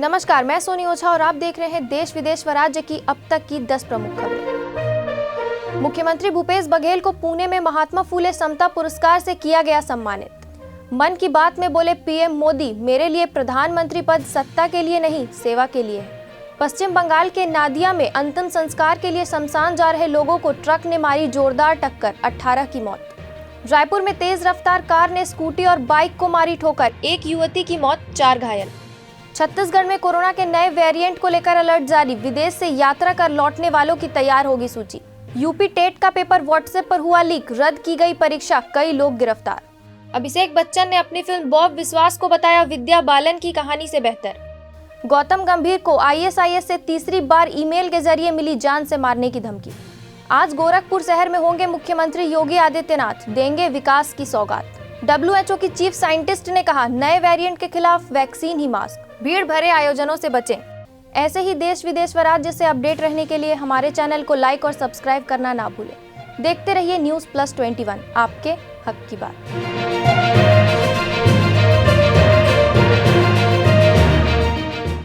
नमस्कार, मैं सोनी ओझा और आप देख रहे हैं देश विदेश व राज्य की अब तक की 10 प्रमुख खबरें। मुख्यमंत्री भूपेश बघेल को पुणे में महात्मा फुले समता पुरस्कार से किया गया सम्मानित। मन की बात में बोले पीएम मोदी, मेरे लिए प्रधानमंत्री पद सत्ता के लिए नहीं, सेवा के लिए है। पश्चिम बंगाल के नादिया में अंतिम संस्कार के लिए शमशान जा रहे लोगों को ट्रक ने मारी जोरदार टक्कर, 18 की मौत। रायपुर में तेज रफ्तार कार ने स्कूटी और बाइक को मारी ठोकर, एक युवती की मौत, 4 घायल। छत्तीसगढ़ में कोरोना के नए वेरिएंट को लेकर अलर्ट जारी, विदेश से यात्रा कर लौटने वालों की तैयार होगी सूची। यूपी टेट का पेपर व्हाट्सएप पर हुआ लीक, रद्द की गई परीक्षा, कई लोग गिरफ्तार। अभिषेक बच्चन ने अपनी फिल्म बॉब विश्वास को बताया विद्या बालन की कहानी से बेहतर। गौतम गंभीर को आईएसआईएस से तीसरी बार ईमेल के जरिए मिली जान से मारने की धमकी। आज गोरखपुर शहर में होंगे मुख्यमंत्री योगी आदित्यनाथ, देंगे विकास की सौगात। WHO की चीफ साइंटिस्ट ने कहा, नए वेरिएंट के खिलाफ वैक्सीन ही मास्क। भीड़ भरे आयोजनों से बचें। ऐसे ही देश विदेश व राज्य से अपडेट रहने के लिए हमारे चैनल को लाइक और सब्सक्राइब करना ना भूलें। देखते रहिए न्यूज़ प्लस 21, आपके हक की बात।